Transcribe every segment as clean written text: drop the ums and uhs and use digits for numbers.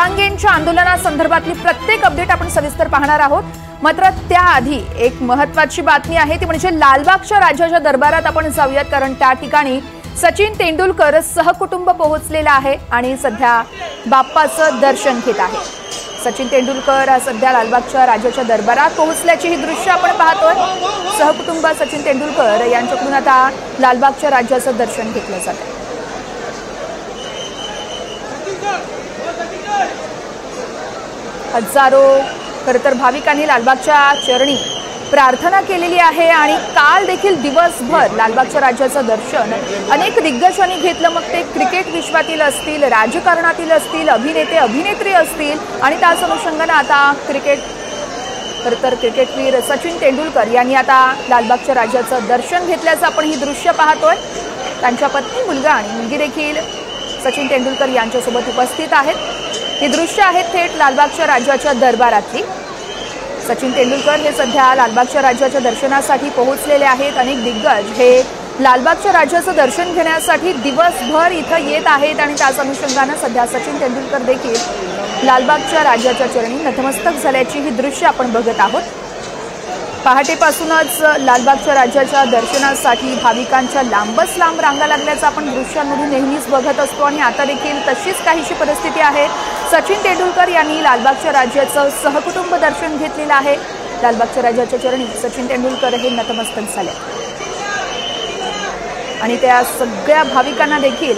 जरांगेंच्या आंदोलनासंदर्भातली प्रत्येक अपडेट आपण सविस्तर पाहणार आहोत। मात्र त्याआधी एक महत्त्वाची बातमी आहे ती म्हणजे लालबागच्या राजाच्या दरबारात आपण जाऊयात, कारण त्या ठिकाणी सचिन तेंडुलकर सहकुटुंब पोहोचलेला आहे आणि सध्या बाप्पाचं दर्शन घेत आहे। सचिन तेंडुलकर सध्या लालबागच्या राजाच्या दरबारात पोहोचल्याची ही दृश्य आपण पाहतोय। सहकुटुंब सचिन तेंडुलकर यांच्याकडून आता लालबागच्या राजाचं दर्शन घेतलं जात आहे। हजारो खरतर भाविकांनी लालबागच्या चरणी प्रार्थना केलेली आहे आणि काल देखील दिवसभर लालबागच्या राजाचं दर्शन अनेक दिग्गजांनी घेतलं। मग ते क्रिकेट विश्वातील असतील, राजकारणातील असतील, अभिनेते अभिनेत्री असतील आणि त्याच अनुषंगाने आता क्रिकेटवीर सचिन तेंडुलकर यांनी आता लालबागच्या राजाचं दर्शन घेतल्याचं आपण ही दृश्य पाहतोय। त्यांच्या पत्नी, मुलगा आणि मुलगी देखील सचिन तेंडुलकर यांच्यासोबत उपस्थित आहेत। ही दृश्य आहेत थेट लालबागच्या राजाच्या दरबारातली। सचिन तेंडुलकर हे सध्या लालबागच्या राजाच्या दर्शनासाठी पोहोचलेले आहेत। अनेक दिग्गज हे लालबागच्या राजाचं दर्शन घेण्यासाठी दिवसभर इथं येत आहेत आणि त्याच अनुषंगाने सध्या सचिन तेंडुलकर देखील लालबागच्या राजाच्या चरणी नतमस्तक झाल्याची ही दृश्य आपण बघत आहोत। पहाटेपासूनच लालबागच्या राजाच्या दर्शनासाठी भाविकांच्या लांबच लांब रांगा लागल्याचं आपण दृश्यांमधून नेहमीच बघत असतो आणि आता देखील तशीच काहीशी परिस्थिती आहे। सचिन तेंडुलकर यांनी लालबागच्या राजाचं सहकुटुंब दर्शन घेतलेलं आहे। लालबागच्या राजाच्या चरणी सचिन तेंडुलकर हे नतमस्तक झाले आणि त्या सगळ्या भाविकांना देखील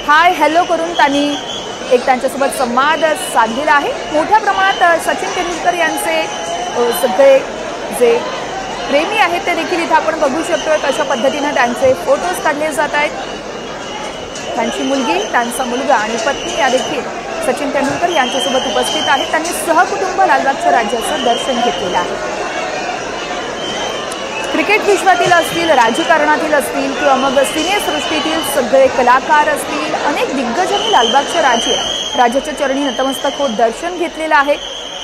हाय हॅलो करून त्यांनी एक त्यांच्यासोबत संवाद साधलेला आहे। मोठ्या प्रमाणात सचिन तेंडुलकर यांचे सगळे जे प्रेमी आहेत ते देखील इथे आपण बघू शकतो। कशा पद्धतीने त्यांचे फोटोज काढले जात आहेत। त्यांची मुलगी, त्यांचा मुलगा आणि पत्नी या देखील सचिन तेंडुलकर यांच्यासोबत उपस्थित आहेत। त्यांनी सहकुटुंब लालबागच्या राजाचं दर्शन घेतलेलं आहे। क्रिकेट विश्वातील असतील, राजकारणातील असतील किंवा मग सिनेसृष्टीतील सगळे कलाकार असतील, अनेक दिग्गजांनी लालबागच्या राजाच्या चरणी नतमस्तक होत दर्शन घेतलेलं आहे।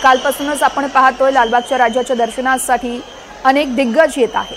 कालपासूनच आपण पाहतोय लालबागच्या राजाच्या दर्शनासाठी अनेक दिग्गज येत आहेत।